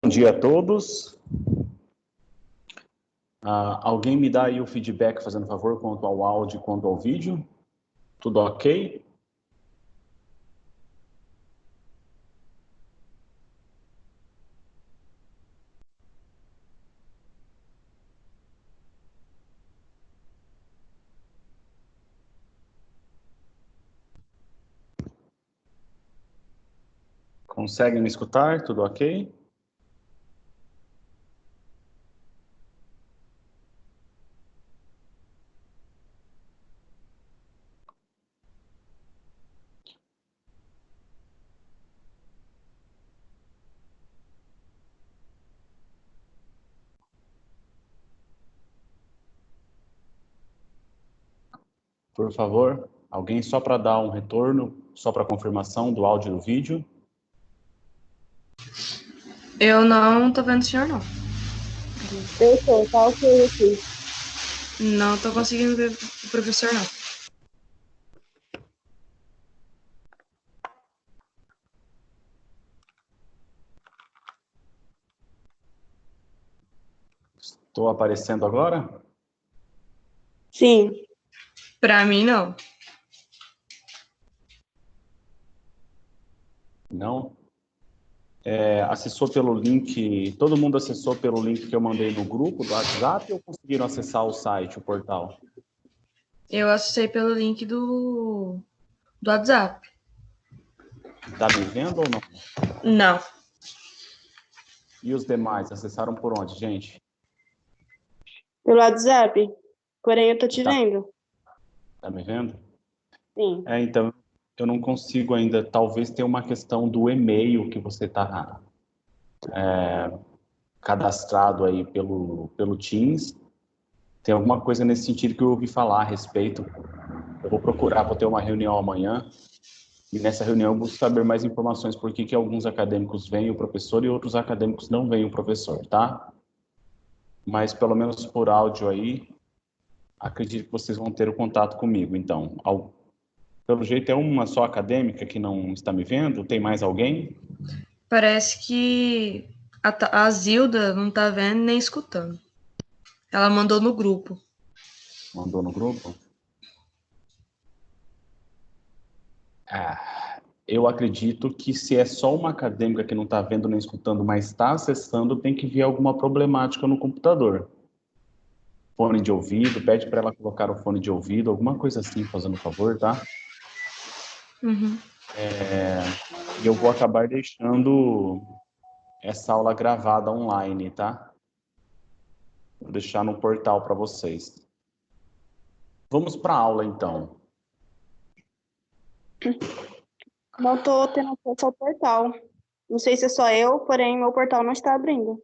Bom dia a todos. Alguém me dá aí o feedback, fazendo favor, quanto ao áudio e quanto ao vídeo? Tudo ok? Conseguem me escutar? Tudo ok? Por favor, alguém só para dar um retorno, só para confirmação do áudio e do vídeo? Eu não tô vendo o senhor, não. Eu tô, tá ok aqui. Não tô conseguindo ver o professor, não. Estou aparecendo agora? Sim, Pra mim, não. Não? Acessou pelo link, todo mundo acessou pelo link que eu mandei no grupo do WhatsApp ou conseguiram acessar o site, o portal? Eu acessei pelo link do WhatsApp. Tá me vendo ou não? Não. E os demais, acessaram por onde, gente? pelo WhatsApp. Porém, eu tô te Tá, vendo. tá me vendo? Sim. Então, eu não consigo ainda, talvez tenha uma questão do e-mail que você está cadastrado aí pelo Teams. Tem alguma coisa nesse sentido que eu ouvi falar a respeito. Eu vou procurar, vou ter uma reunião amanhã, e nessa reunião eu busco saber mais informações por que alguns acadêmicos veem o professor e outros acadêmicos não veem o professor, tá? Mas pelo menos por áudio aí, acredito que vocês vão ter o contato comigo. Então, pelo jeito é uma só acadêmica que não está me vendo? Tem mais alguém? Parece que a Zilda não tá vendo nem escutando. Ela mandou no grupo. Mandou no grupo? Eu acredito que se é só uma acadêmica que não está vendo nem escutando, mas está acessando, tem que ver alguma problemática no computador. Fone de ouvido, pede para ela colocar o fone de ouvido, alguma coisa assim, fazendo um favor, tá? Uhum. E eu vou acabar deixando essa aula gravada online, tá? Vou deixar no portal para vocês. Vamos para a aula, então. Não tô tendo acesso ao portal. Não sei se é só eu, porém, meu portal não está abrindo.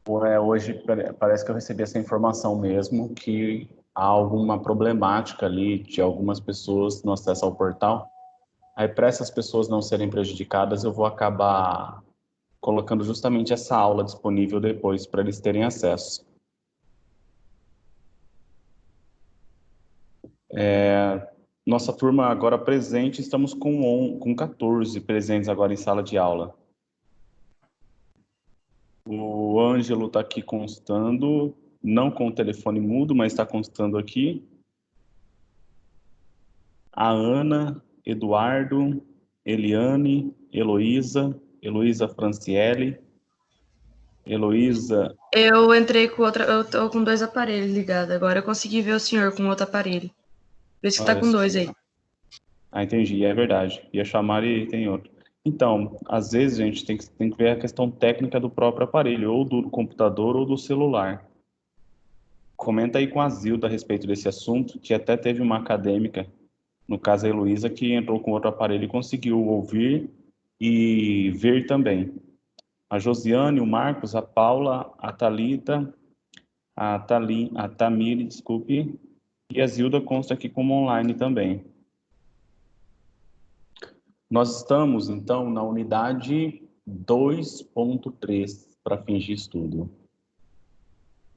Hoje parece que eu recebi essa informação mesmo, que há alguma problemática ali de algumas pessoas no acesso ao portal. Aí, para essas pessoas não serem prejudicadas, eu vou acabar colocando justamente essa aula disponível depois para eles terem acesso. Nossa turma agora presente, estamos com 14 presentes agora em sala de aula. O Ângelo está aqui constando, não com o telefone mudo, mas está constando aqui. A Ana, Eduardo, Eliane, Heloísa Franciele, Heloísa. Eu entrei com outra. Eu tô com 2 aparelhos ligados. Agora eu consegui ver o senhor com outro aparelho. Por isso que tá Olha com só. 2 aí. Entendi, é verdade. Ia chamar e tem outro. Então, às vezes, a gente tem que ver a questão técnica do próprio aparelho, ou do computador ou do celular. Comenta aí com a Zilda a respeito desse assunto, que até teve uma acadêmica, no caso a Heloísa, que entrou com outro aparelho e conseguiu ouvir e ver também. A Josiane, o Marcos, a Paula, a Thalita, a Tamire, desculpe, e a Zilda consta aqui como online também. Nós estamos, então, na unidade 2.3 para fins de estudo.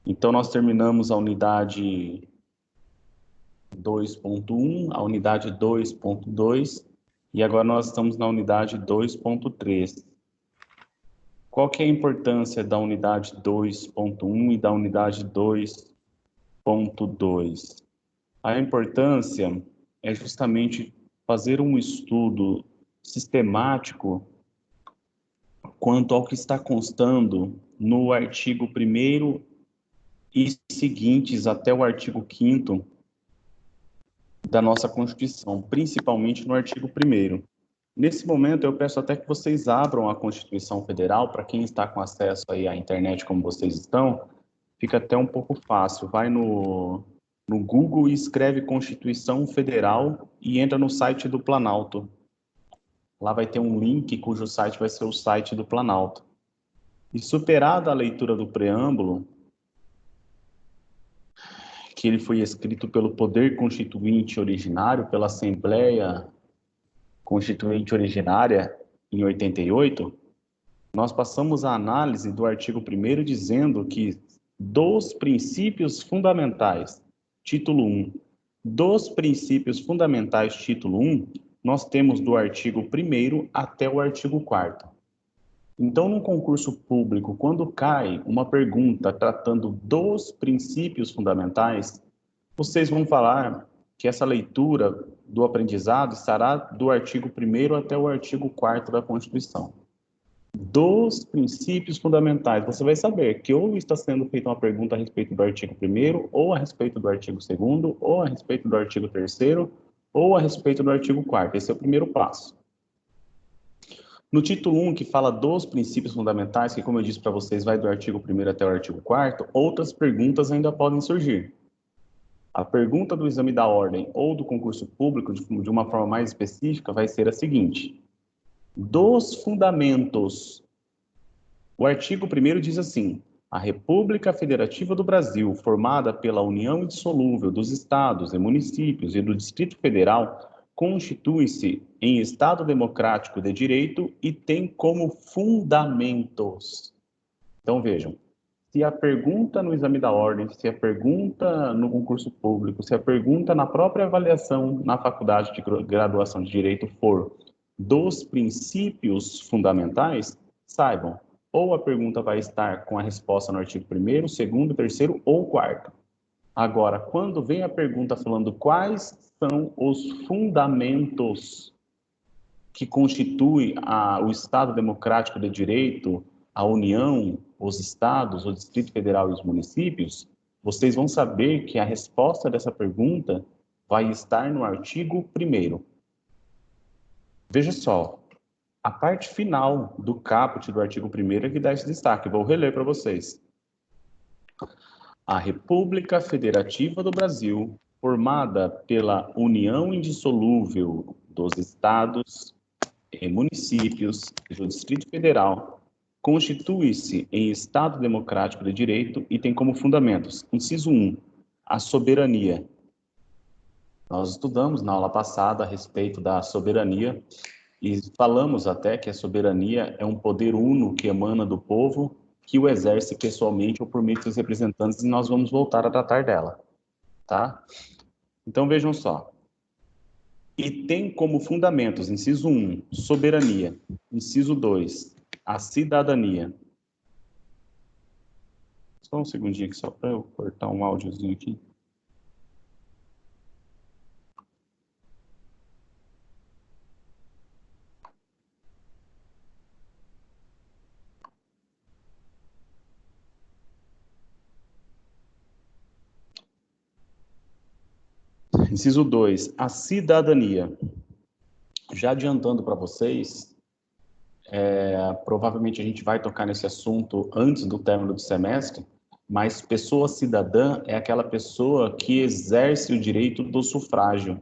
Então, nós terminamos a unidade 2.1, a unidade 2.2, e agora nós estamos na unidade 2.3. Qual que é a importância da unidade 2.1 e da unidade 2.2? A importância é justamente fazer um estudo sistemático quanto ao que está constando no artigo 1º e seguintes até o artigo 5º da nossa Constituição, principalmente no artigo 1º. Nesse momento, eu peço até que vocês abram a Constituição Federal, para quem está com acesso aí à internet como vocês estão, fica até um pouco fácil. Vai no Google e escreve Constituição Federal e entra no site do Planalto. Lá vai ter um link cujo site vai ser o site do Planalto. E superada a leitura do preâmbulo, que ele foi escrito pelo Poder Constituinte Originário, pela Assembleia Constituinte Originária, em 88, nós passamos a análise do artigo 1º dizendo que dos princípios fundamentais, título 1, dos princípios fundamentais, título 1, nós temos do artigo 1º até o artigo 4º. Então, no concurso público, quando cai uma pergunta tratando dos princípios fundamentais, vocês vão falar que essa leitura do aprendizado estará do artigo 1º até o artigo 4º da Constituição. Dos princípios fundamentais, você vai saber que ou está sendo feita uma pergunta a respeito do artigo 1º, ou a respeito do artigo 2º, ou a respeito do artigo 3º, ou a respeito do artigo 4º. Esse é o primeiro passo. No título 1, que fala dos princípios fundamentais, que, como eu disse para vocês, vai do artigo 1º até o artigo 4º, outras perguntas ainda podem surgir. A pergunta do exame da ordem ou do concurso público, de uma forma mais específica, vai ser a seguinte: dos fundamentos, o artigo 1º diz assim: a República Federativa do Brasil, formada pela união indissolúvel dos estados e municípios e do Distrito Federal, constitui-se em Estado democrático de direito e tem como fundamentos. Então, vejam, se a pergunta no exame da ordem, se a pergunta no concurso público, se a pergunta na própria avaliação na faculdade de graduação de direito for dos princípios fundamentais, saibam, ou a pergunta vai estar com a resposta no artigo 1º, 2º, 3º ou 4º. Agora, quando vem a pergunta falando quais são os fundamentos que constituem o Estado Democrático de Direito, a União, os Estados, o Distrito Federal e os municípios, vocês vão saber que a resposta dessa pergunta vai estar no artigo 1º. Veja só, a parte final do caput do artigo 1º é que dá esse destaque. Vou reler para vocês. A República Federativa do Brasil, formada pela união indissolúvel dos estados e municípios do Distrito Federal, constitui-se em Estado Democrático de Direito e tem como fundamentos, inciso 1, a soberania. Nós estudamos na aula passada a respeito da soberania e falamos até que a soberania é um poder uno que emana do povo, que o exerce pessoalmente ou por meio de seus representantes, e nós vamos voltar a tratar dela, tá? Então, vejam só. E tem como fundamentos, inciso 1, soberania. Inciso 2, a cidadania. Só um segundinho aqui, só para eu cortar um áudiozinho aqui. Inciso 2, a cidadania. Já adiantando para vocês, provavelmente a gente vai tocar nesse assunto antes do término do semestre, mas pessoa cidadã é aquela pessoa que exerce o direito do sufrágio.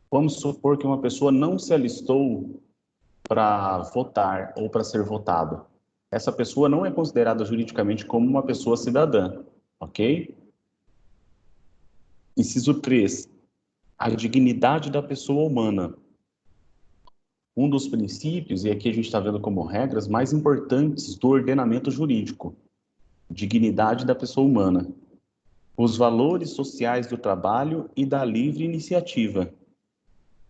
Vamos supor que uma pessoa não se alistou para votar ou para ser votado. Essa pessoa não é considerada juridicamente como uma pessoa cidadã, ok? Inciso 3, a dignidade da pessoa humana. Um dos princípios, e aqui a gente está vendo como regras, mais importantes do ordenamento jurídico. Dignidade da pessoa humana. Os valores sociais do trabalho e da livre iniciativa.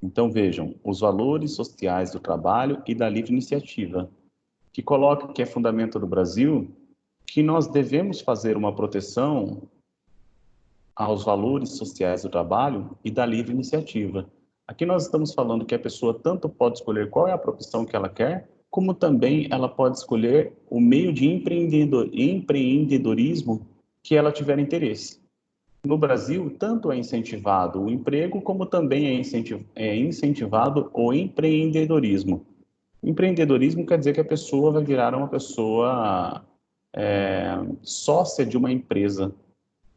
Então, vejam, os valores sociais do trabalho e da livre iniciativa, que coloca que é fundamento do Brasil, que nós devemos fazer uma proteção aos valores sociais do trabalho e da livre iniciativa. Aqui nós estamos falando que a pessoa tanto pode escolher qual é a profissão que ela quer, como também ela pode escolher o meio de empreendedorismo que ela tiver interesse. No Brasil, tanto é incentivado o emprego, como também é incentivado o empreendedorismo. Empreendedorismo quer dizer que a pessoa vai virar uma pessoa sócia de uma empresa,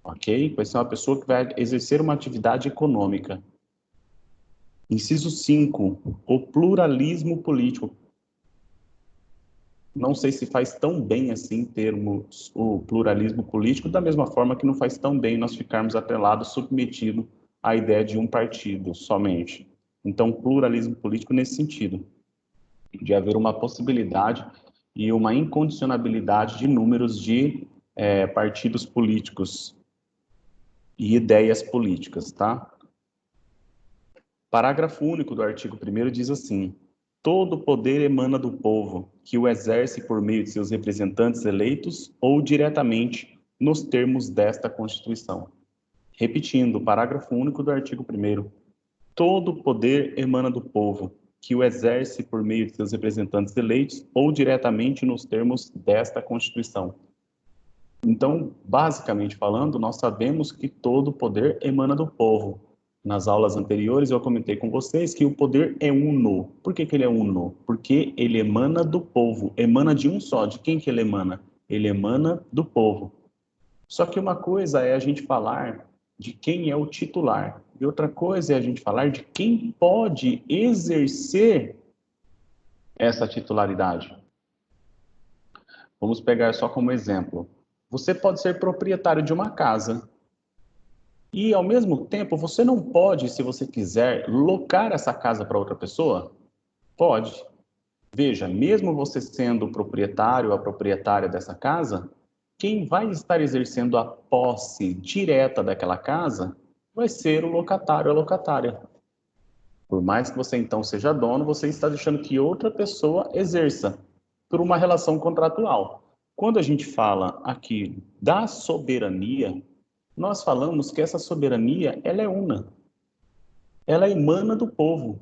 ok? Vai ser uma pessoa que vai exercer uma atividade econômica. Inciso 5, o pluralismo político. Não sei se faz tão bem assim termos o pluralismo político, da mesma forma que não faz tão bem nós ficarmos atrelados, submetidos à ideia de um partido somente. Então, pluralismo político nesse sentido, de haver uma possibilidade e uma incondicionabilidade de números de partidos políticos e ideias políticas, tá? Parágrafo único do artigo 1º diz assim: todo poder emana do povo, que o exerce por meio de seus representantes eleitos ou diretamente nos termos desta Constituição. Repetindo, parágrafo único do artigo 1º. Todo poder emana do povo, que o exerce por meio de seus representantes eleitos ou diretamente nos termos desta Constituição. Então, basicamente falando, nós sabemos que todo poder emana do povo. Nas aulas anteriores eu comentei com vocês que o poder é uno. Por que ele é uno? Porque ele emana do povo, emana de um só. De quem que ele emana? Ele emana do povo. Só que uma coisa é a gente falar de quem é o titular, e outra coisa é a gente falar de quem pode exercer essa titularidade. Vamos pegar só como exemplo. Você pode ser proprietário de uma casa e, ao mesmo tempo, você não pode, se você quiser, locar essa casa para outra pessoa? Pode. Veja, mesmo você sendo o proprietário ou a proprietária dessa casa, quem vai estar exercendo a posse direta daquela casa vai ser o locatário ou a locatária. Por mais que você então seja dono, você está deixando que outra pessoa exerça por uma relação contratual. Quando a gente fala aqui da soberania, nós falamos que essa soberania, ela é una. Ela emana do povo.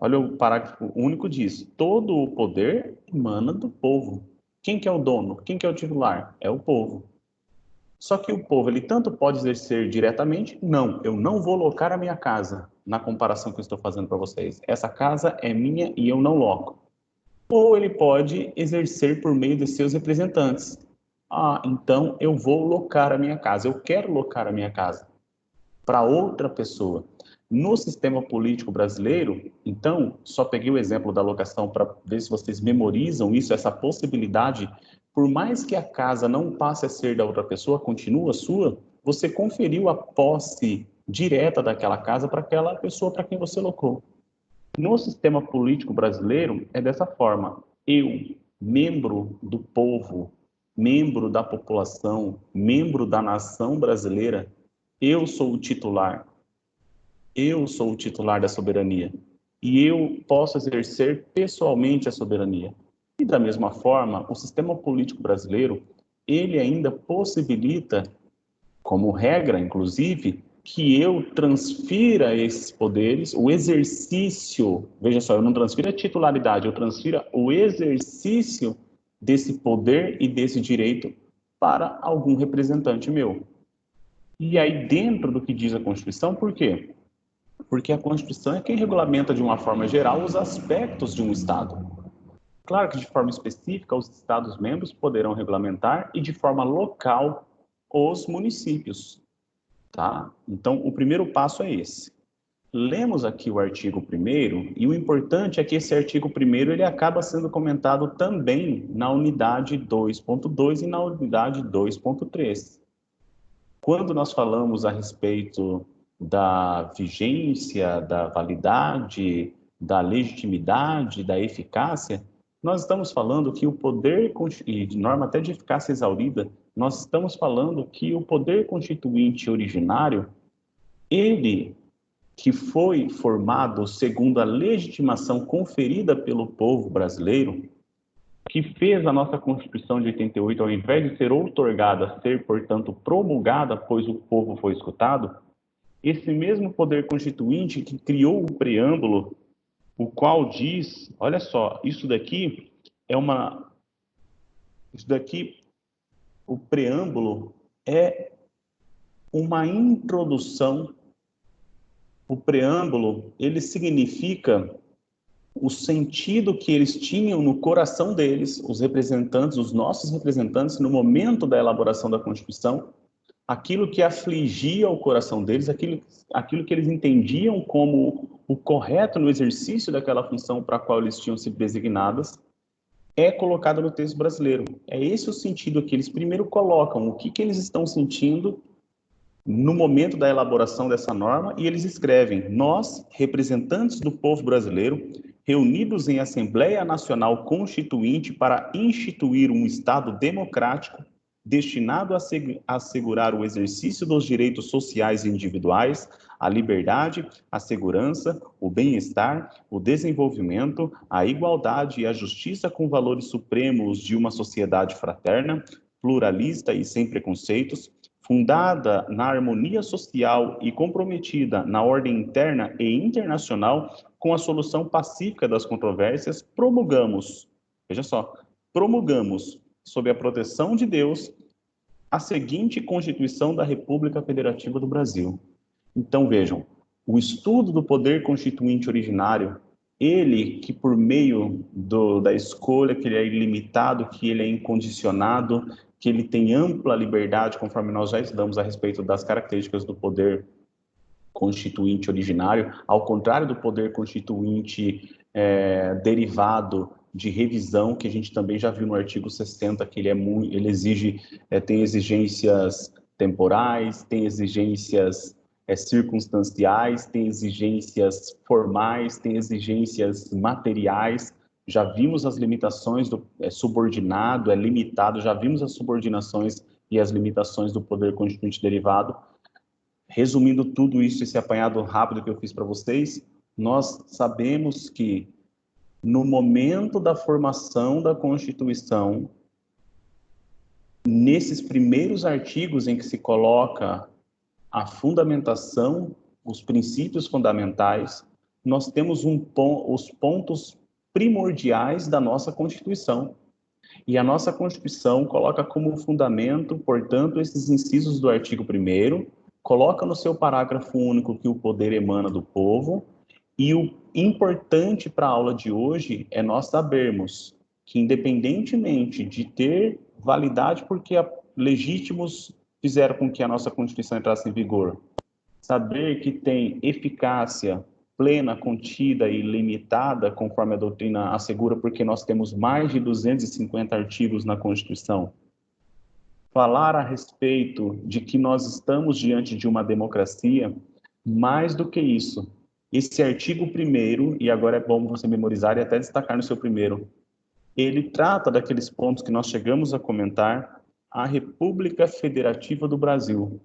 Olha o parágrafo único diz: todo o poder emana do povo. Quem que é o dono? Quem que é o titular? É o povo. Só que o povo, ele tanto pode exercer diretamente, não, eu não vou locar a minha casa, na comparação que eu estou fazendo para vocês. Essa casa é minha e eu não loco. Ou ele pode exercer por meio de seus representantes. Ah, então eu vou locar a minha casa, eu quero locar a minha casa para outra pessoa. No sistema político brasileiro, então, só peguei o exemplo da locação para ver se vocês memorizam isso, essa possibilidade. Por mais que a casa não passe a ser da outra pessoa, continua sua, você conferiu a posse direta daquela casa para aquela pessoa para quem você locou. No sistema político brasileiro, é dessa forma. Eu, membro do povo, membro da população, membro da nação brasileira, eu sou o titular. Eu sou o titular da soberania. E eu posso exercer pessoalmente a soberania. E da mesma forma, o sistema político brasileiro, ele ainda possibilita, como regra, inclusive, que eu transfira esses poderes, o exercício, veja só, eu não transfiro a titularidade, eu transfiro o exercício desse poder e desse direito para algum representante meu. E aí, dentro do que diz a Constituição, por quê? Porque a Constituição é quem regulamenta de uma forma geral os aspectos de um Estado. Claro que de forma específica os Estados-membros poderão regulamentar e de forma local os municípios. Tá? Então, o primeiro passo é esse. Lemos aqui o artigo 1º, e o importante é que esse artigo 1º ele acaba sendo comentado também na unidade 2.2 e na unidade 2.3. Quando nós falamos a respeito da vigência, da validade, da legitimidade, da eficácia, nós estamos falando que o poder, e de norma até de eficácia exaurida, nós estamos falando que o poder constituinte originário, ele que foi formado segundo a legitimação conferida pelo povo brasileiro, que fez a nossa Constituição de 88, ao invés de ser outorgada, ser, portanto, promulgada, pois o povo foi escutado, esse mesmo poder constituinte que criou o preâmbulo, o qual diz, olha só, isso daqui, o preâmbulo é uma introdução. O preâmbulo, ele significa o sentido que eles tinham no coração deles, os representantes, os nossos representantes, no momento da elaboração da Constituição, aquilo que afligia o coração deles, aquilo que eles entendiam como o correto no exercício daquela função para a qual eles tinham sido designadas, é colocado no texto brasileiro. É esse o sentido que eles primeiro colocam, o que eles estão sentindo no momento da elaboração dessa norma, e eles escrevem: nós, representantes do povo brasileiro, reunidos em Assembleia Nacional Constituinte para instituir um Estado democrático destinado a assegurar o exercício dos direitos sociais e individuais, a liberdade, a segurança, o bem-estar, o desenvolvimento, a igualdade e a justiça com valores supremos de uma sociedade fraterna, pluralista e sem preconceitos, fundada na harmonia social e comprometida na ordem interna e internacional com a solução pacífica das controvérsias, veja só, promulgamos, sob a proteção de Deus, a seguinte Constituição da República Federativa do Brasil. Então, vejam, o estudo do poder constituinte originário, ele que por meio da escolha, que ele é ilimitado, que ele é incondicionado, que ele tem ampla liberdade, conforme nós já estudamos a respeito das características do poder constituinte originário, ao contrário do poder constituinte derivado de revisão, que a gente também já viu no artigo 60, que ele exige, tem exigências temporais, tem exigências circunstanciais, tem exigências formais, tem exigências materiais. Já vimos as limitações do subordinado, é limitado, já vimos as subordinações e as limitações do poder constituinte derivado. Resumindo tudo isso, esse apanhado rápido que eu fiz para vocês, nós sabemos que no momento da formação da Constituição, nesses primeiros artigos em que se coloca a fundamentação, os princípios fundamentais, nós temos os pontos primordiais da nossa Constituição. E a nossa Constituição coloca como fundamento, portanto, esses incisos do artigo 1º, coloca no seu parágrafo único que o poder emana do povo, e o importante para a aula de hoje é nós sabermos que, independentemente de ter validade porque legítimos fizeram com que a nossa Constituição entrasse em vigor, saber que tem eficácia plena, contida e limitada, conforme a doutrina assegura, porque nós temos mais de 250 artigos na Constituição. Falar a respeito de que nós estamos diante de uma democracia, mais do que isso, esse artigo 1º, e agora é bom você memorizar e até destacar no seu primeiro, ele trata daqueles pontos que nós chegamos a comentar, a República Federativa do Brasil.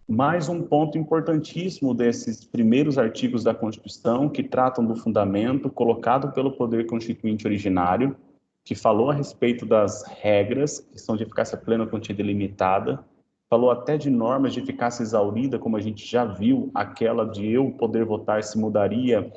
Mais um ponto importantíssimo desses primeiros artigos da Constituição, que tratam do fundamento colocado pelo poder constituinte originário, que falou a respeito das regras, que são de eficácia plena, contida e limitada, falou até de normas de eficácia exaurida, como a gente já viu, aquela de eu poder votar se mudaria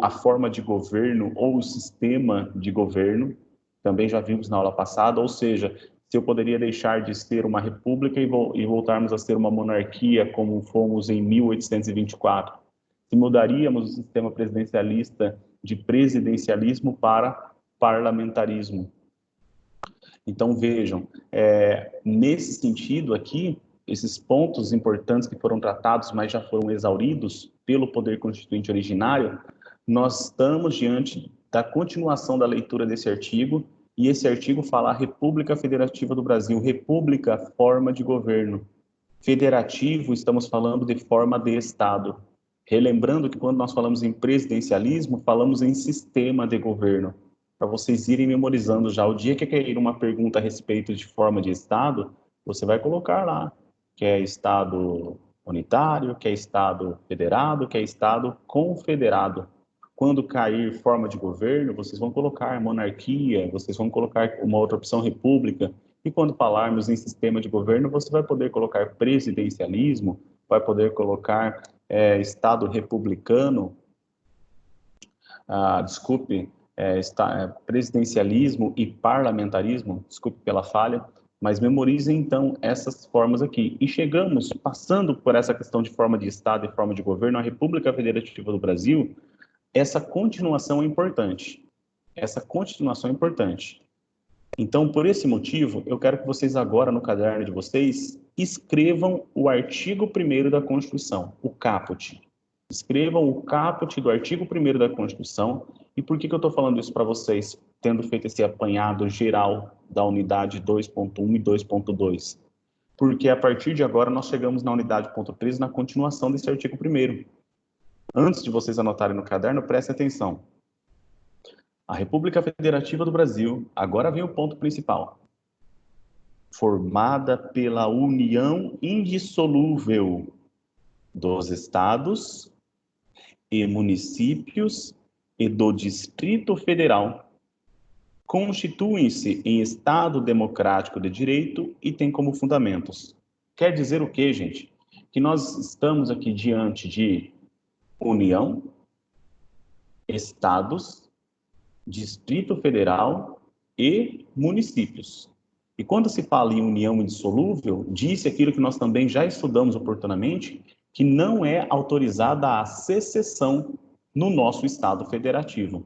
a forma de governo ou o sistema de governo, também já vimos na aula passada, ou seja, se eu poderia deixar de ser uma república e voltarmos a ser uma monarquia, como fomos em 1824, se mudaríamos o sistema presidencialista de presidencialismo para parlamentarismo. Então, vejam, nesse sentido aqui, esses pontos importantes que foram tratados, mas já foram exauridos pelo poder constituinte originário, nós estamos diante da continuação da leitura desse artigo, e esse artigo fala a República Federativa do Brasil, república, forma de governo. Federativo, estamos falando de forma de Estado. Relembrando que quando nós falamos em presidencialismo, falamos em sistema de governo. Para vocês irem memorizando já, o dia que cair uma pergunta a respeito de forma de Estado, você vai colocar lá, que é Estado unitário, que é Estado federado, que é Estado confederado. Quando cair forma de governo, vocês vão colocar monarquia, vocês vão colocar uma outra opção república, e quando falarmos em sistema de governo, você vai poder colocar presidencialismo, vai poder colocar Estado republicano, desculpe, presidencialismo e parlamentarismo, desculpe pela falha, mas memorizem então essas formas aqui. E chegamos, passando por essa questão de forma de Estado e forma de governo, a República Federativa do Brasil, essa continuação é importante. Essa continuação é importante. Então, por esse motivo, eu quero que vocês agora, no caderno de vocês, escrevam o artigo 1º da Constituição, o caput. Escrevam o caput do artigo 1º da Constituição. E por que eu estou falando isso para vocês, tendo feito esse apanhado geral da unidade 2.1 e 2.2? Porque a partir de agora nós chegamos na unidade ponto 3, na continuação desse artigo 1º. Antes de vocês anotarem no caderno, prestem atenção. A República Federativa do Brasil, agora vem o ponto principal, formada pela união indissolúvel dos estados e municípios e do Distrito Federal, constituem-se em Estado democrático de direito e tem como fundamentos. Quer dizer o quê, gente? Que nós estamos aqui diante de União, Estados, Distrito Federal e municípios. E quando se fala em união indissolúvel, disse aquilo que nós também já estudamos oportunamente, que não é autorizada a secessão no nosso Estado federativo.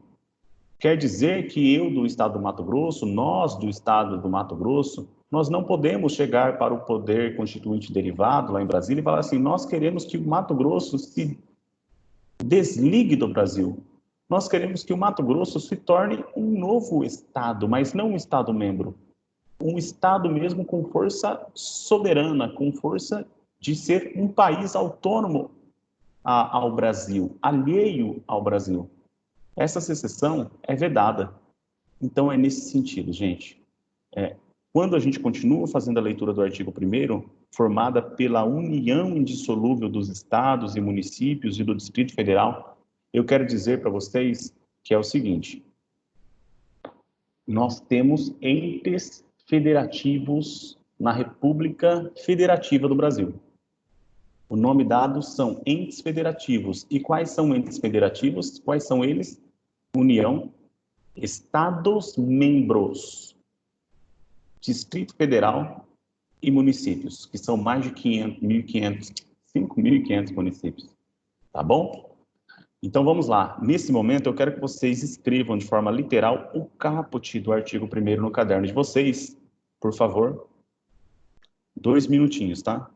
Quer dizer que eu do Estado do Mato Grosso, nós do Estado do Mato Grosso, nós não podemos chegar para o poder constituinte derivado lá em Brasília e falar assim, nós queremos que o Mato Grosso se desligue do Brasil. Nós queremos que o Mato Grosso se torne um novo Estado, mas não um Estado-membro. Um Estado mesmo com força soberana, com força de ser um país autônomo ao Brasil, alheio ao Brasil. Essa secessão é vedada. Então, é nesse sentido, gente. Quando a gente continua fazendo a leitura do artigo 1º, formada pela união indissolúvel dos estados e municípios e do Distrito Federal, eu quero dizer para vocês que é o seguinte: nós temos entes federativos na República Federativa do Brasil. O nome dado são entes federativos. E quais são entes federativos? Quais são eles? União, Estados-membros, Distrito Federal e municípios, que são mais de 5.500 municípios. Tá bom? Então vamos lá. Nesse momento eu quero que vocês escrevam de forma literal o caput do artigo 1º no caderno de vocês, por favor. 2 minutinhos, tá?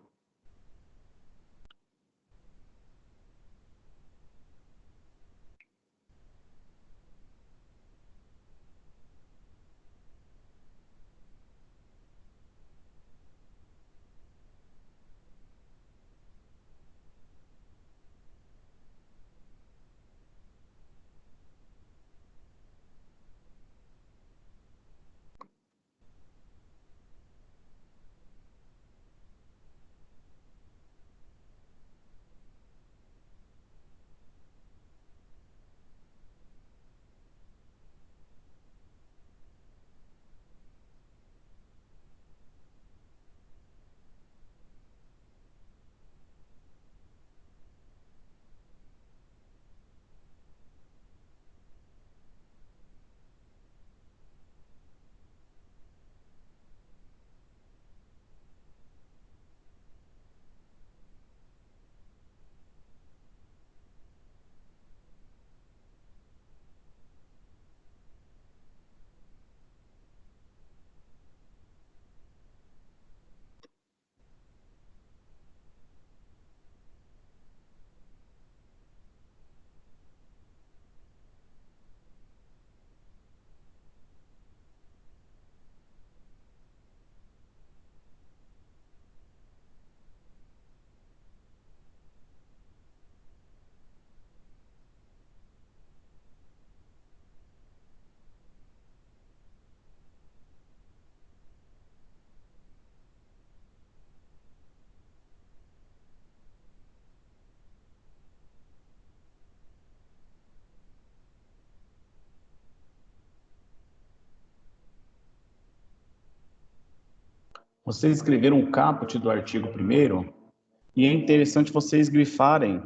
Vocês escreveram o caput do artigo 1º, e é interessante vocês grifarem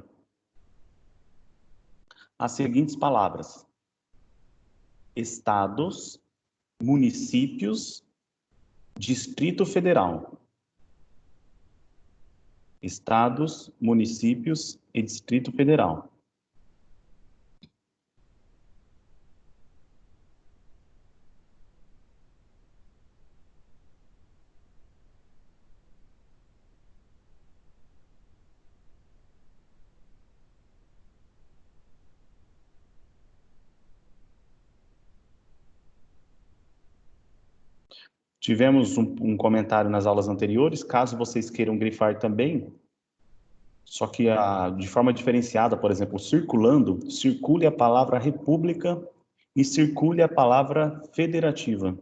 as seguintes palavras: estados, municípios, Distrito Federal. Estados, municípios e Distrito Federal. Tivemos um comentário nas aulas anteriores, caso vocês queiram grifar também, só que de forma diferenciada, por exemplo, circulando, circule a palavra república e circule a palavra federativa.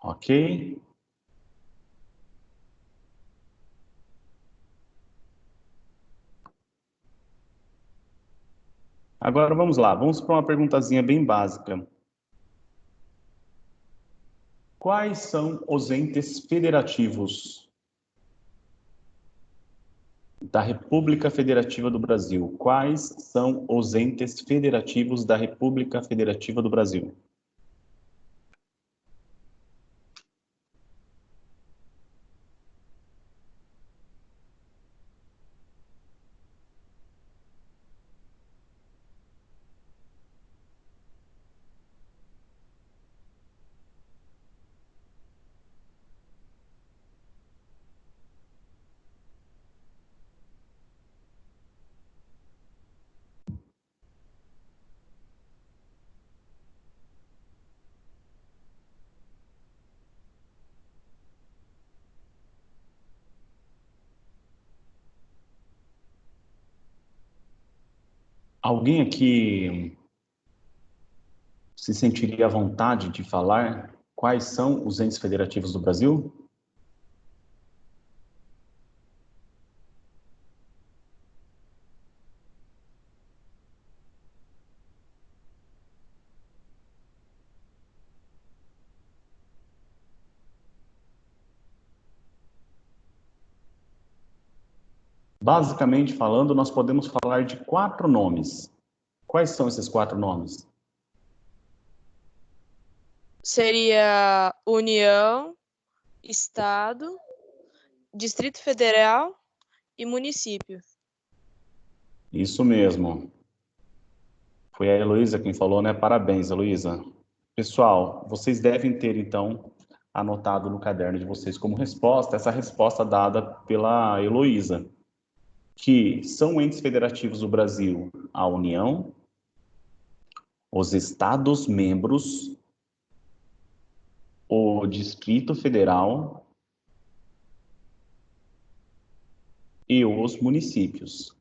Ok? Agora vamos lá, vamos para uma perguntazinha bem básica. Quais são os entes federativos da República Federativa do Brasil? Quais são os entes federativos da República Federativa do Brasil? Alguém aqui se sentiria à vontade de falar quais são os entes federativos do Brasil? Basicamente falando, nós podemos falar de 4 nomes. Quais são esses 4 nomes? Seria União, Estado, Distrito Federal e município. Isso mesmo. Foi a Heloísa quem falou, né? Parabéns, Heloísa. Pessoal, vocês devem ter, então, anotado no caderno de vocês como resposta, essa resposta dada pela Heloísa, que são entes federativos do Brasil a União, os Estados-membros, o Distrito Federal e os municípios.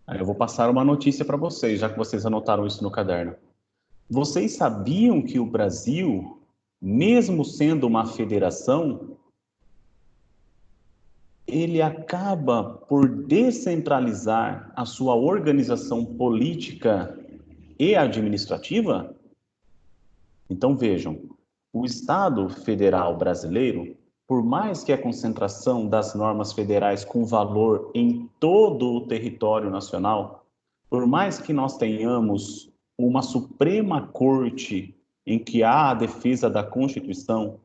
Aí eu vou passar uma notícia para vocês, já que vocês anotaram isso no caderno. Vocês sabiam que o Brasil, mesmo sendo uma federação, ele acaba por descentralizar a sua organização política e administrativa? Então vejam, o Estado Federal brasileiro, por mais que a concentração das normas federais com valor em todo o território nacional, por mais que nós tenhamos uma Suprema Corte em que há a defesa da Constituição,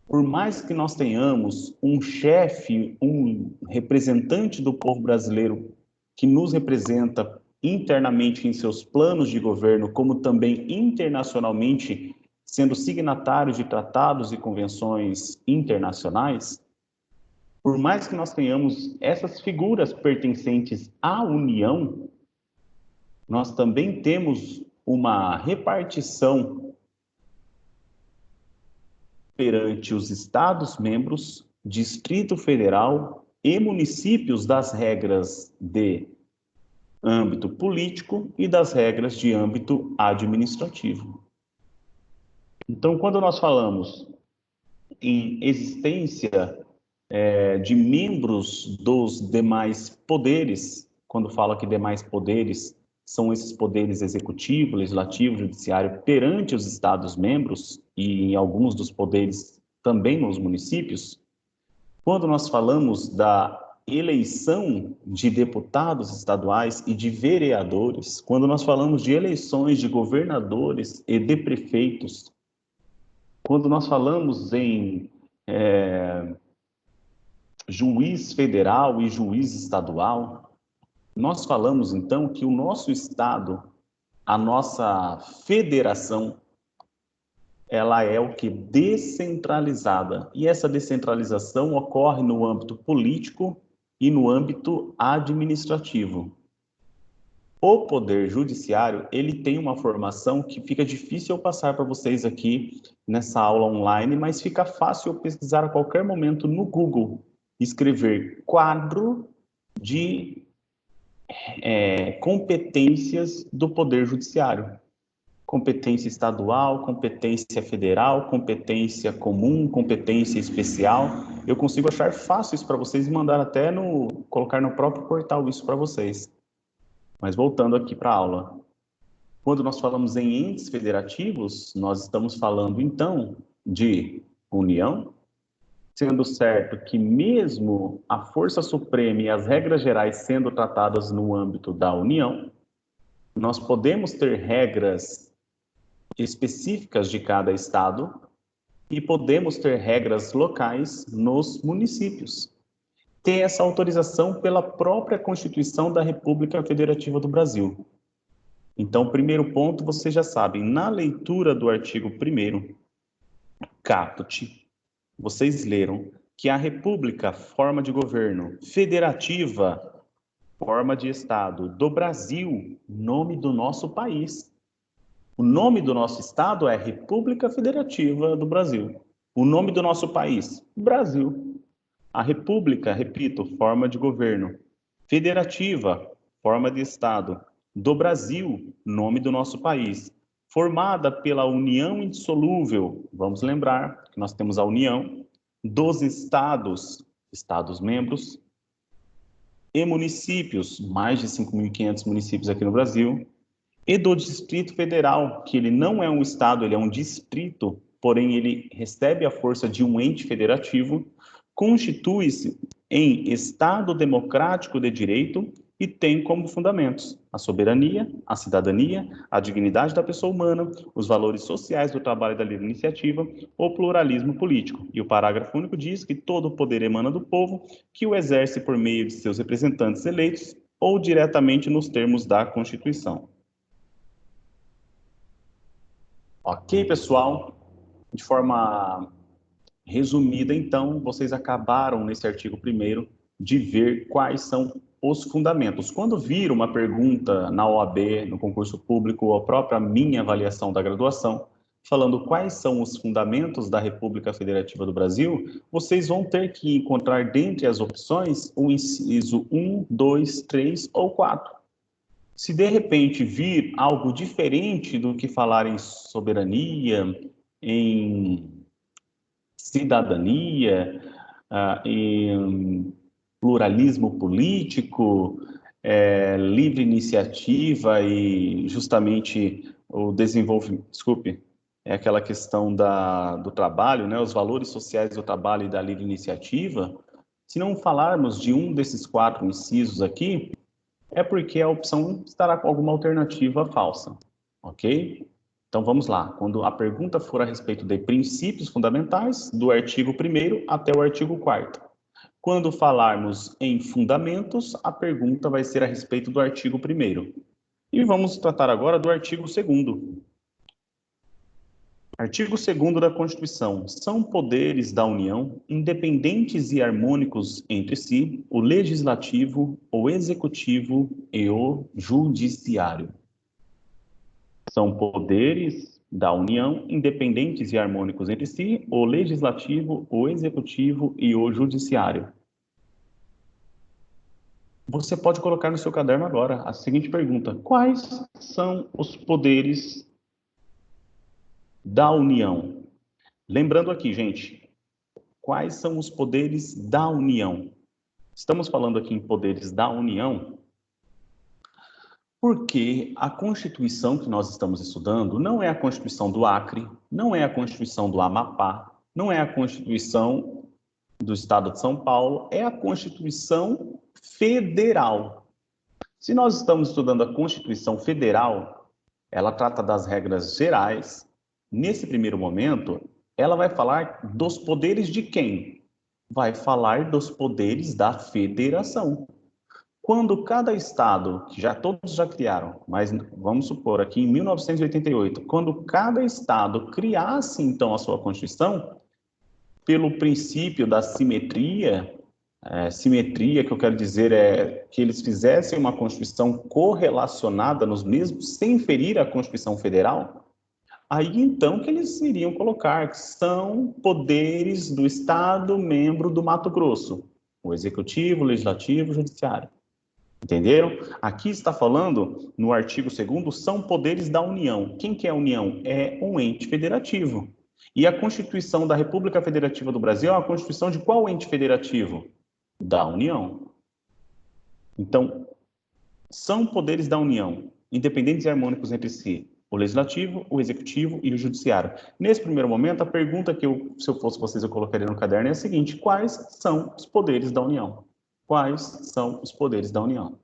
por mais que nós tenhamos um chefe, um representante do povo brasileiro que nos representa internamente em seus planos de governo, como também internacionalmente, sendo signatário de tratados e convenções internacionais, por mais que nós tenhamos essas figuras pertencentes à União, nós também temos uma repartição perante os Estados-membros, Distrito Federal e municípios das regras de âmbito político e das regras de âmbito administrativo. Então, quando nós falamos em existência de membros dos demais poderes, quando fala que demais poderes são esses poderes executivo, legislativo, judiciário perante os Estados-membros e em alguns dos poderes também nos municípios, quando nós falamos da eleição de deputados estaduais e de vereadores, quando nós falamos de eleições de governadores e de prefeitos, quando nós falamos em juiz federal e juiz estadual, nós falamos então que o nosso estado, a nossa federação, ela é o que? Descentralizada. E essa descentralização ocorre no âmbito político e no âmbito administrativo. O Poder Judiciário, ele tem uma formação que fica difícil eu passar para vocês aqui nessa aula online, mas fica fácil eu pesquisar a qualquer momento no Google, escrever quadro de competências do Poder Judiciário. Competência estadual, competência federal, competência comum, competência especial. Eu consigo achar fácil isso para vocês e mandar até colocar no próprio portal isso para vocês. Mas voltando aqui para a aula. Quando nós falamos em entes federativos, nós estamos falando então de União, sendo certo que mesmo a Força Suprema e as regras gerais sendo tratadas no âmbito da União, nós podemos ter regras específicas de cada estado e podemos ter regras locais nos municípios. Ter essa autorização pela própria Constituição da República Federativa do Brasil. Então, primeiro ponto, vocês já sabem, na leitura do artigo 1º, caput, vocês leram que a República, forma de governo, federativa, forma de Estado, do Brasil, nome do nosso país. O nome do nosso Estado é República Federativa do Brasil. O nome do nosso país, Brasil. A República, repito, forma de governo, federativa, forma de Estado, do Brasil, nome do nosso país, formada pela união indissolúvel, vamos lembrar que nós temos a união, dos estados, Estados-membros, e municípios, mais de 5.500 municípios aqui no Brasil, e do Distrito Federal, que ele não é um estado, ele é um distrito, porém ele recebe a força de um ente federativo, constitui-se em Estado democrático de direito e tem como fundamentos a soberania, a cidadania, a dignidade da pessoa humana, os valores sociais do trabalho e da livre iniciativa, o pluralismo político. E o parágrafo único diz que todo o poder emana do povo, que o exerce por meio de seus representantes eleitos ou diretamente nos termos da Constituição. Ok, pessoal? De forma resumida, então, vocês acabaram nesse artigo 1º de ver quais são os fundamentos. Quando vir uma pergunta na OAB, no concurso público, ou a própria minha avaliação da graduação, falando quais são os fundamentos da República Federativa do Brasil, vocês vão ter que encontrar dentre as opções o inciso 1, 2, 3 ou 4. Se de repente vir algo diferente do que falar em soberania, em cidadania, em pluralismo político, livre iniciativa e justamente o desenvolvimento, é aquela questão do trabalho, né, os valores sociais do trabalho e da livre iniciativa, se não falarmos de um desses 4 incisos aqui, é porque a opção estará com alguma alternativa falsa, ok? Então vamos lá, quando a pergunta for a respeito de princípios fundamentais, do artigo 1º até o artigo 4º. Quando falarmos em fundamentos, a pergunta vai ser a respeito do artigo 1º. E vamos tratar agora do artigo 2º. Artigo 2º da Constituição. São poderes da União, independentes e harmônicos entre si, o legislativo, o executivo e o judiciário. São poderes da União, independentes e harmônicos entre si, o legislativo, o executivo e o judiciário. Você pode colocar no seu caderno agora a seguinte pergunta: quais são os poderes da União? Lembrando aqui, gente, quais são os poderes da União? Estamos falando aqui em poderes da União porque a Constituição que nós estamos estudando não é a Constituição do Acre, não é a Constituição do Amapá, não é a Constituição do Estado de São Paulo, é a Constituição Federal. Se nós estamos estudando a Constituição Federal, ela trata das regras gerais. Nesse primeiro momento, ela vai falar dos poderes de quem? Vai falar dos poderes da federação. Quando cada estado, que todos já criaram, mas vamos supor aqui em 1988, quando cada estado criasse então a sua Constituição, pelo princípio da simetria, simetria que eu quero dizer é que eles fizessem uma Constituição correlacionada nos mesmos, sem ferir a Constituição Federal, aí então que eles iriam colocar que são poderes do Estado membro do Mato Grosso, o Executivo, o Legislativo, o Judiciário. Entenderam? Aqui está falando, no artigo 2º, são poderes da União. Quem que é a União? É um ente federativo. E a Constituição da República Federativa do Brasil é a Constituição de qual ente federativo? Da União. Então, são poderes da União, independentes e harmônicos entre si, o Legislativo, o Executivo e o Judiciário. Nesse primeiro momento, a pergunta que se eu fosse vocês, eu colocaria no caderno é a seguinte: quais são os poderes da União? Quais são os poderes da União?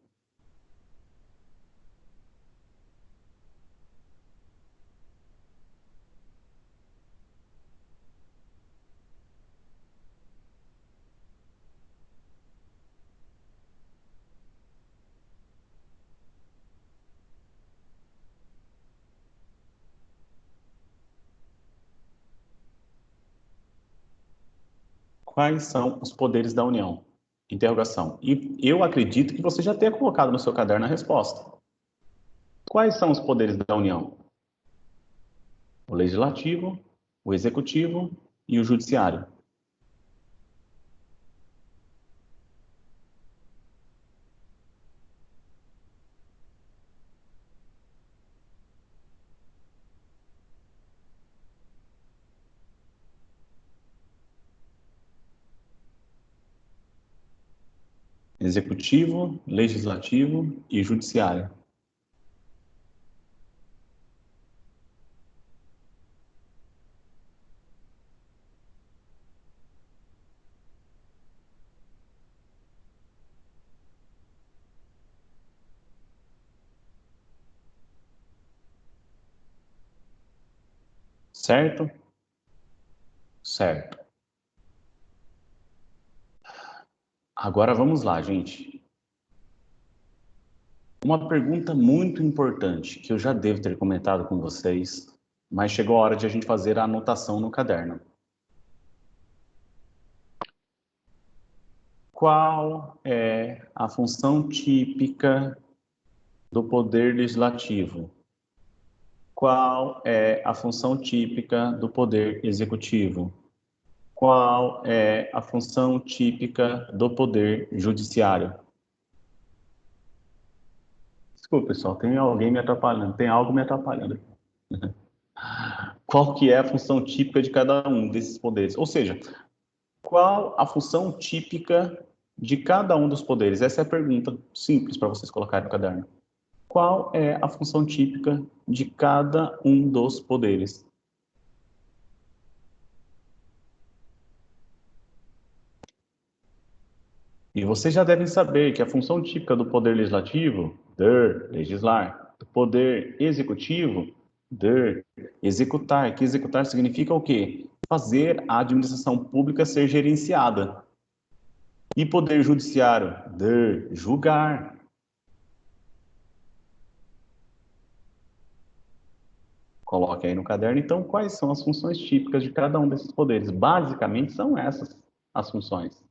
Quais são os poderes da União? Interrogação. E eu acredito que você já tenha colocado no seu caderno a resposta. Quais são os poderes da União? O Legislativo, o Executivo e o Judiciário. Executivo, Legislativo e Judiciário. Certo? Certo. Agora vamos lá, gente. Uma pergunta muito importante, que eu já devo ter comentado com vocês, mas chegou a hora de a gente fazer a anotação no caderno. Qual é a função típica do Poder Legislativo? Qual é a função típica do Poder Executivo? Qual é a função típica do Poder Judiciário? Desculpa, pessoal, tem alguém me atrapalhando, tem algo me atrapalhando. Qual que é a função típica de cada um desses poderes? Ou seja, qual a função típica de cada um dos poderes? Essa é a pergunta simples para vocês colocarem no caderno. Qual é a função típica de cada um dos poderes? E vocês já devem saber que a função típica do poder legislativo, legislar, do poder executivo, executar, que executar significa o quê? Fazer a administração pública ser gerenciada. E poder judiciário, julgar. Coloque aí no caderno, então, quais são as funções típicas de cada um desses poderes. Basicamente, são essas as funções.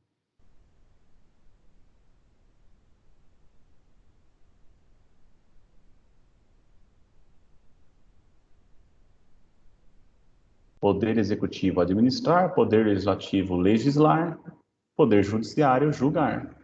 Poder executivo, administrar. Poder legislativo, legislar. Poder judiciário, julgar.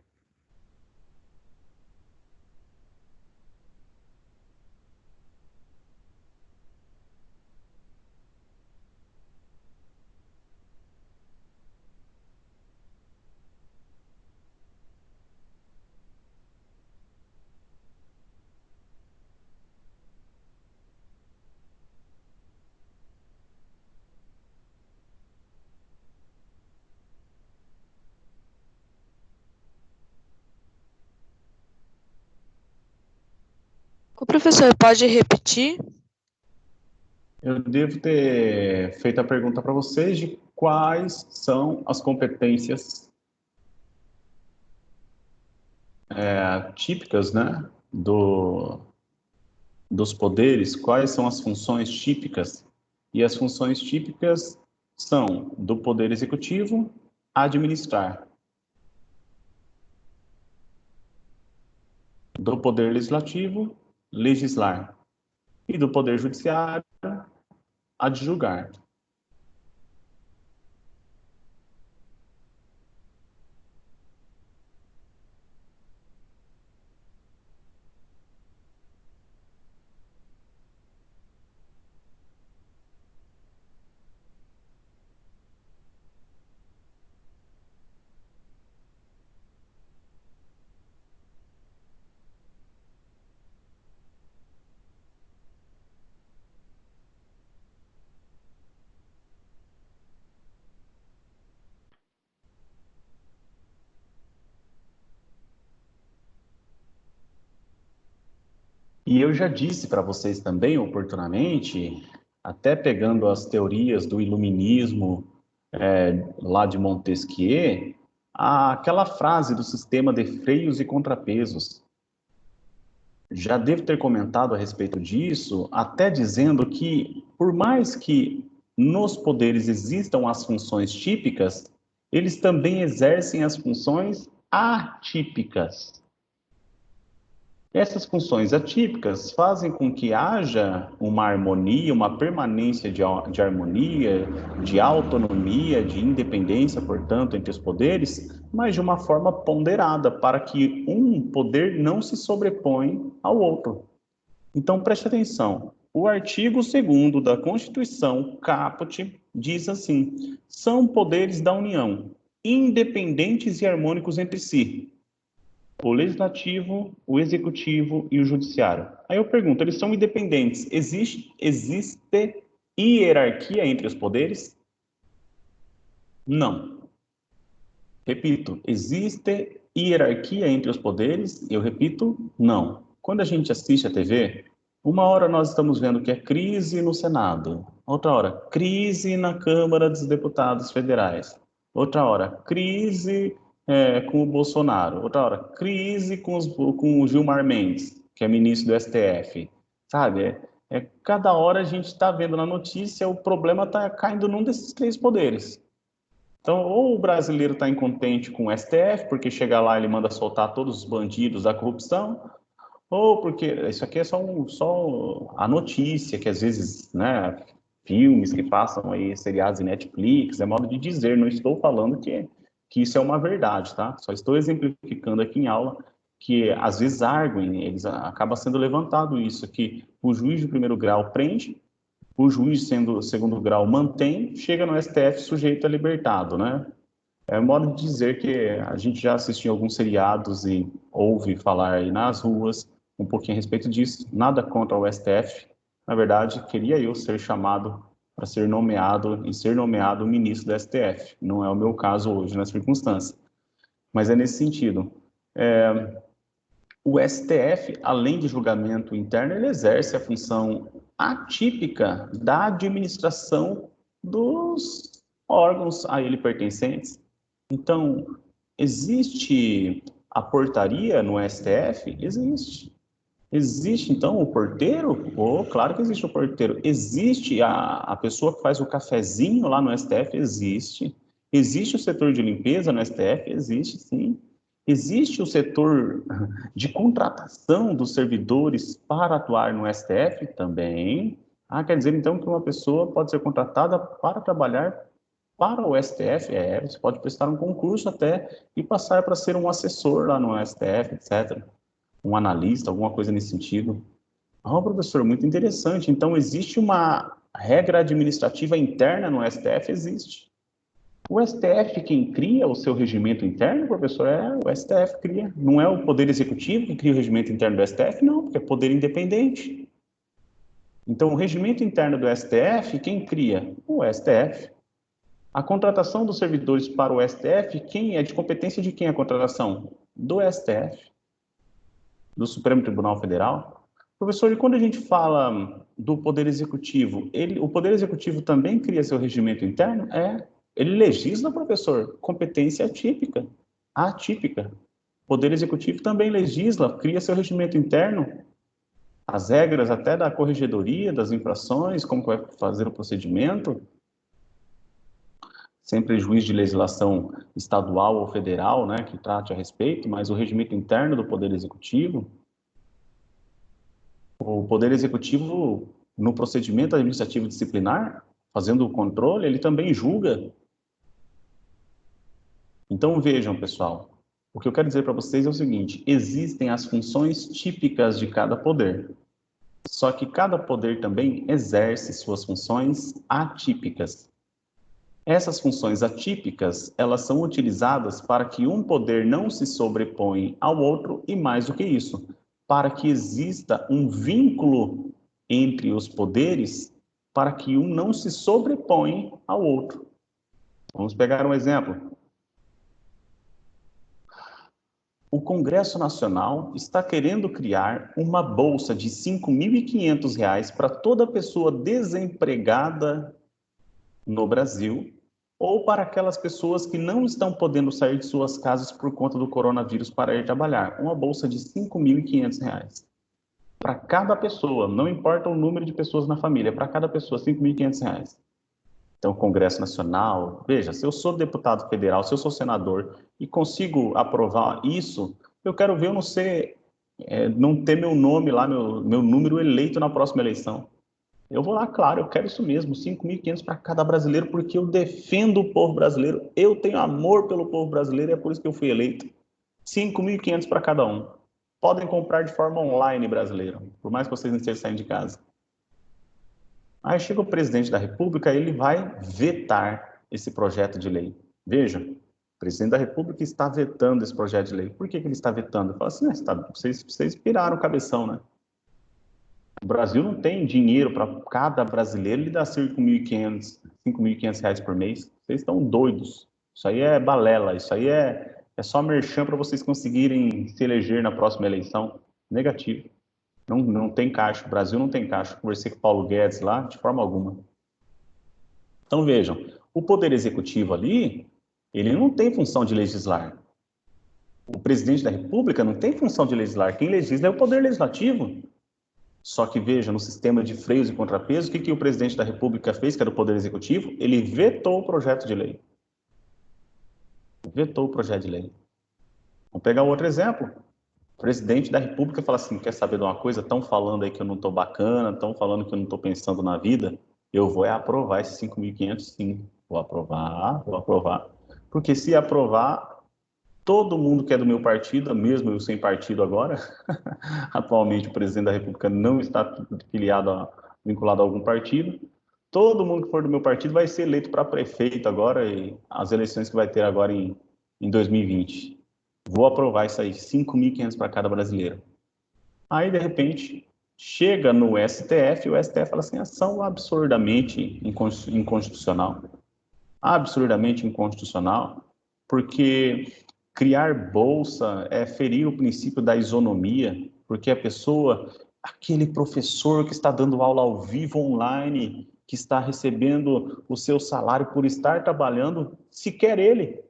O professor pode repetir? Eu devo ter feito a pergunta para vocês de quais são as competências típicas, né, dos poderes, quais são as funções típicas. E as funções típicas são do poder executivo, administrar. Do poder legislativo, legislar. E do poder judiciário, adjugar. E eu já disse para vocês também, oportunamente, até pegando as teorias do iluminismo lá de Montesquieu, aquela frase do sistema de freios e contrapesos. Já devo ter comentado a respeito disso, até dizendo que, por mais que nos poderes existam as funções típicas, eles também exercem as funções atípicas. Essas funções atípicas fazem com que haja uma harmonia, uma permanência de harmonia, de autonomia, de independência, portanto, entre os poderes, mas de uma forma ponderada, para que um poder não se sobrepõe ao outro. Então, preste atenção. O artigo 2º da Constituição, caput, diz assim: são poderes da União, independentes e harmônicos entre si, o legislativo, o executivo e o judiciário. Aí eu pergunto, eles são independentes. Existe hierarquia entre os poderes? Não. Repito, existe hierarquia entre os poderes? Eu repito, não. Quando a gente assiste a TV, uma hora nós estamos vendo que é crise no Senado, outra hora, crise na Câmara dos Deputados Federais, outra hora, crise com o Bolsonaro, outra hora, crise com o Gilmar Mendes, que é ministro do STF, sabe? Cada hora a gente está vendo na notícia, o problema está caindo num desses 3 poderes. Então, ou o brasileiro está incontente com o STF, porque chega lá e ele manda soltar todos os bandidos da corrupção, ou porque isso aqui é só a notícia, que às vezes, né, filmes que passam aí, seriados em Netflix, é modo de dizer, não estou falando que isso é uma verdade, tá? Só estou exemplificando aqui em aula que às vezes arguem, eles acaba sendo levantado isso, que o juiz de primeiro grau prende, o juiz sendo segundo grau mantém, chega no STF sujeito a libertado, né? É modo de dizer que a gente já assistiu alguns seriados e ouve falar aí nas ruas um pouquinho a respeito disso. Nada contra o STF. Na verdade, queria eu ser chamado para ser nomeado ministro do STF. Não é o meu caso hoje, na circunstância. Mas é nesse sentido. O STF, além de julgamento interno, ele exerce a função atípica da administração dos órgãos a ele pertencentes. Então, existe a portaria no STF? Existe. Existe, então, o porteiro? Oh, claro que existe o porteiro. Existe a pessoa que faz o cafezinho lá no STF? Existe. Existe o setor de limpeza no STF? Existe, sim. Existe o setor de contratação dos servidores para atuar no STF? Também. Quer dizer, então, que uma pessoa pode ser contratada para trabalhar para o STF? Você pode prestar um concurso até e passar para ser um assessor lá no STF, etc. Um analista, alguma coisa nesse sentido. Professor, muito interessante. Então, existe uma regra administrativa interna no STF? Existe. O STF, quem cria o seu regimento interno, professor, o STF cria. Não é o Poder Executivo que cria o regimento interno do STF, não, porque é poder independente. Então, o regimento interno do STF, quem cria? O STF. A contratação dos servidores para o STF, quem é de competência de quem a contratação? Do STF, do Supremo Tribunal Federal. Professor, e quando a gente fala do Poder Executivo, o Poder Executivo também cria seu regimento interno? Ele legisla, professor, competência atípica. Atípica. O Poder Executivo também legisla, cria seu regimento interno, as regras até da corregedoria, das infrações, como vai fazer o procedimento. Sempre juiz de legislação estadual ou federal, né, que trate a respeito, mas o regimento interno do Poder Executivo. O Poder Executivo, no procedimento administrativo disciplinar, fazendo o controle, ele também julga. Então, vejam, pessoal, o que eu quero dizer para vocês é o seguinte: existem as funções típicas de cada poder, só que cada poder também exerce suas funções atípicas. Essas funções atípicas, elas são utilizadas para que um poder não se sobreponha ao outro e, mais do que isso, para que exista um vínculo entre os poderes, para que um não se sobreponha ao outro. Vamos pegar um exemplo. O Congresso Nacional está querendo criar uma bolsa de R$ 5.500 para toda pessoa desempregada no Brasil, ou para aquelas pessoas que não estão podendo sair de suas casas por conta do coronavírus para ir trabalhar. Uma bolsa de R$ 5.500. Para cada pessoa, não importa o número de pessoas na família, para cada pessoa, R$ 5.500. Então, o Congresso Nacional, veja, se eu sou deputado federal, se eu sou senador e consigo aprovar isso, eu quero ver eu não ter meu nome lá, meu número eleito na próxima eleição. Eu vou lá, claro, eu quero isso mesmo, 5.500 para cada brasileiro, porque eu defendo o povo brasileiro, eu tenho amor pelo povo brasileiro e é por isso que eu fui eleito. 5.500 para cada um. Podem comprar de forma online, brasileiro, por mais que vocês não estejam saindo de casa. Aí chega o presidente da República, ele vai vetar esse projeto de lei. Veja, o presidente da República está vetando esse projeto de lei. Por que ele está vetando? Ele fala assim, vocês piraram o cabeção, né? O Brasil não tem dinheiro para cada brasileiro lhe dar R$5.500 por mês. Vocês estão doidos. Isso aí é balela, isso aí é só merchan para vocês conseguirem se eleger na próxima eleição. Negativo. Não tem caixa, o Brasil não tem caixa. Conversei com o Paulo Guedes lá, de forma alguma. Então vejam, o Poder Executivo ali, ele não tem função de legislar. O presidente da República não tem função de legislar. Quem legisla é o Poder Legislativo. Só que veja, no sistema de freios e contrapesos, o que o presidente da República fez, que era o Poder Executivo? Ele vetou o projeto de lei. Vetou o projeto de lei. Vamos pegar outro exemplo. O presidente da República fala assim, quer saber de uma coisa? Estão falando aí que eu não estou bacana, estão falando que eu não estou pensando na vida. Eu vou aprovar esses 5.500, sim. Vou aprovar. Porque se aprovar, todo mundo que é do meu partido, mesmo eu sem partido agora, atualmente o presidente da República não está vinculado a algum partido, todo mundo que for do meu partido vai ser eleito para prefeito agora, e as eleições que vai ter agora em 2020. Vou aprovar isso aí, 5.500 para cada brasileiro. Aí, de repente, chega no STF, e o STF fala assim, ação absurdamente inconstitucional. Absurdamente inconstitucional, porque Criar bolsa é ferir o princípio da isonomia, porque a pessoa, aquele professor que está dando aula ao vivo online, que está recebendo o seu salário por estar trabalhando, sequer ele.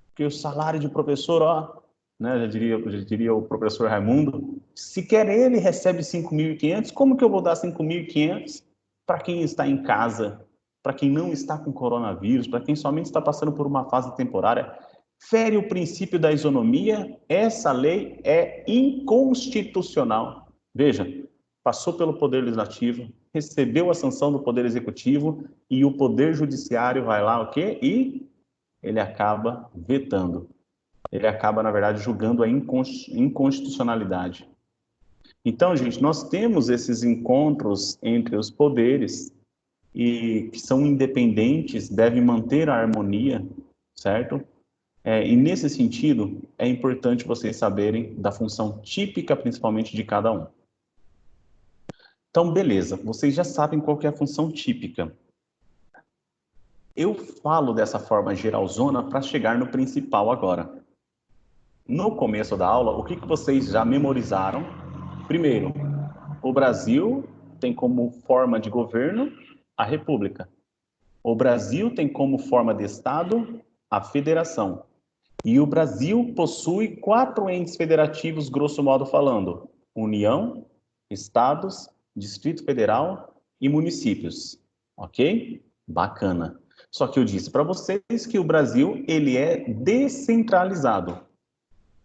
Porque o salário de professor, ó, né, já diria o professor Raimundo, sequer ele recebe 5.500, como que eu vou dar 5.500 para quem está em casa, para quem não está com coronavírus, para quem somente está passando por uma fase temporária? Fere o princípio da isonomia, essa lei é inconstitucional. Veja, passou pelo Poder Legislativo, recebeu a sanção do Poder Executivo e o Poder Judiciário vai lá, o quê? E ele acaba vetando. Ele acaba, na verdade, julgando a inconstitucionalidade. Então, gente, nós temos esses encontros entre os poderes e que são independentes, devem manter a harmonia, certo? E nesse sentido, é importante vocês saberem da função típica, principalmente, de cada um. Então, beleza, vocês já sabem qual que é a função típica. Eu falo dessa forma geralzona para chegar no principal agora. No começo da aula, o que vocês já memorizaram? Primeiro, o Brasil tem como forma de governo a República. O Brasil tem como forma de Estado a Federação. E o Brasil possui 4 entes federativos, grosso modo falando: União, Estados, Distrito Federal e municípios. Ok? Bacana. Só que eu disse para vocês que o Brasil ele é descentralizado,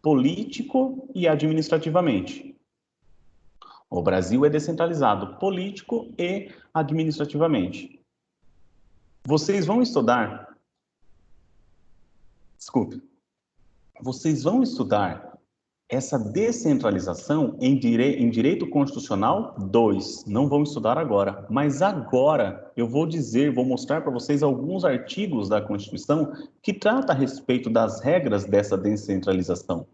político e administrativamente. O Brasil é descentralizado, político e administrativamente. Vocês vão estudar... Desculpe. Vocês vão estudar essa descentralização em Direito Constitucional 2. Não vão estudar agora. Mas agora eu vou mostrar para vocês alguns artigos da Constituição que tratam a respeito das regras dessa descentralização.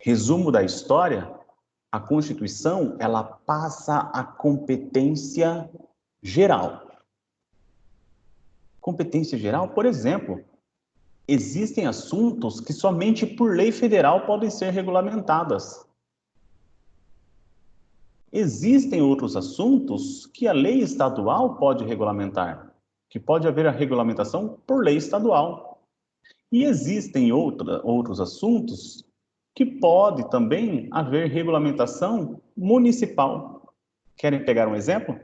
Resumo da história: a Constituição, ela passa a competência geral. Competência geral, por exemplo, existem assuntos que somente por lei federal podem ser regulamentadas. Existem outros assuntos que a lei estadual pode regulamentar, que pode haver a regulamentação por lei estadual. E existem outros assuntos que pode também haver regulamentação municipal. Querem pegar um exemplo?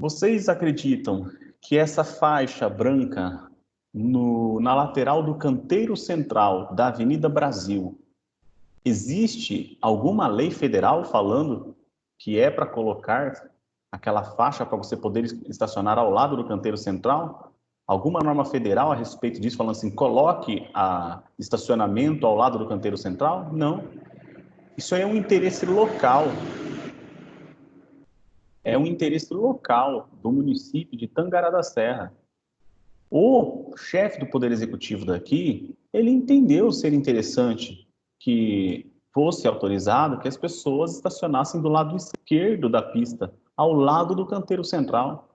Vocês acreditam que essa faixa branca na lateral do canteiro central da Avenida Brasil, existe alguma lei federal falando que é para colocar aquela faixa para você poder estacionar ao lado do canteiro central? Alguma norma federal a respeito disso, falando assim, coloque estacionamento ao lado do canteiro central? Não. Isso é um interesse local. É um interesse local do município de Tangará da Serra. O chefe do Poder Executivo daqui, ele entendeu ser interessante que fosse autorizado que as pessoas estacionassem do lado esquerdo da pista, ao lado do canteiro central.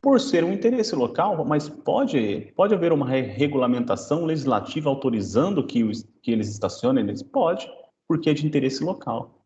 Por ser um interesse local, mas pode haver uma regulamentação legislativa autorizando que eles estacionem? Eles pode, porque é de interesse local.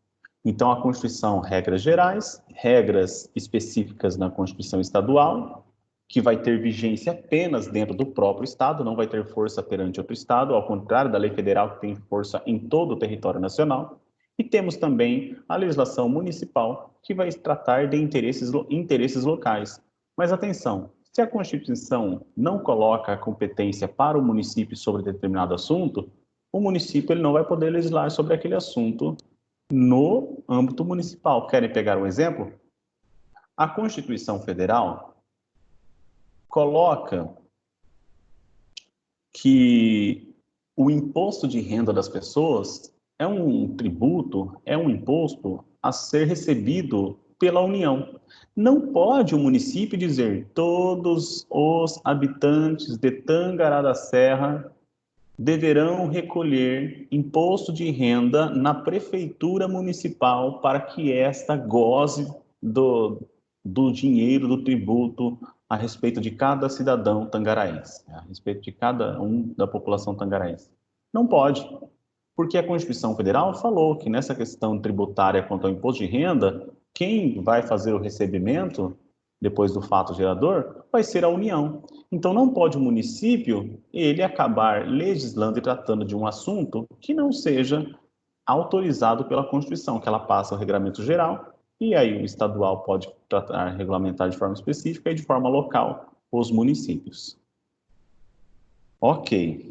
Então, a Constituição, regras gerais, regras específicas na Constituição estadual, que vai ter vigência apenas dentro do próprio Estado, não vai ter força perante outro Estado, ao contrário da lei federal, que tem força em todo o território nacional. E temos também a legislação municipal, que vai tratar de interesses locais. Mas atenção, se a Constituição não coloca a competência para o município sobre determinado assunto, o município ele não vai poder legislar sobre aquele assunto no âmbito municipal. Querem pegar um exemplo? A Constituição Federal coloca que o imposto de renda das pessoas é um tributo, é um imposto a ser recebido pela União. Não pode o município dizer todos os habitantes de Tangará da Serra deverão recolher imposto de renda na prefeitura municipal para que esta goze do dinheiro do tributo a respeito de cada cidadão tangaraense, a respeito de cada um da população tangaraense. Não pode, porque a Constituição Federal falou que nessa questão tributária quanto ao imposto de renda, quem vai fazer o recebimento depois do fato gerador vai ser a União. Então não pode o município ele acabar legislando e tratando de um assunto que não seja autorizado pela Constituição, que ela passa o regramento geral e aí o estadual pode tratar, regulamentar de forma específica e de forma local os municípios. Ok.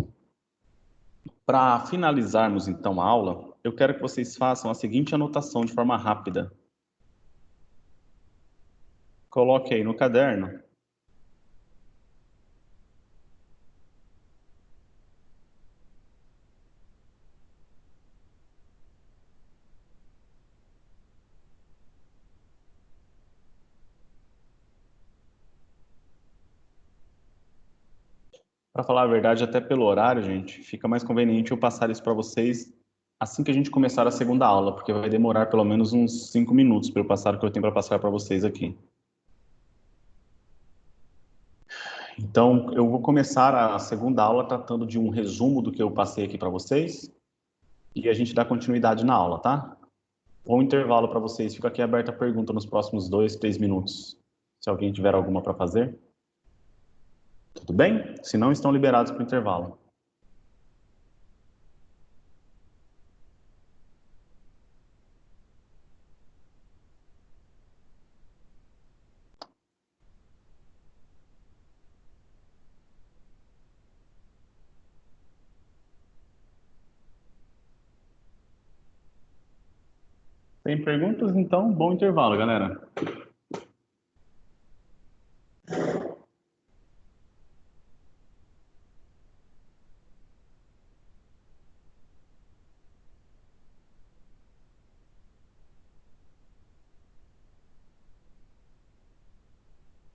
Para finalizarmos então a aula, eu quero que vocês façam a seguinte anotação de forma rápida. Coloque aí no caderno. Para falar a verdade, até pelo horário, gente, fica mais conveniente eu passar isso para vocês assim que a gente começar a segunda aula, porque vai demorar pelo menos uns 5 minutos para eu passar o que eu tenho para passar para vocês aqui. Então, eu vou começar a segunda aula tratando de um resumo do que eu passei aqui para vocês e a gente dá continuidade na aula, tá? Um intervalo para vocês, fica aqui aberta a pergunta nos próximos 2, 3 minutos, se alguém tiver alguma para fazer. Tudo bem? Se não, estão liberados para o intervalo. Tem perguntas? Então, bom intervalo, galera.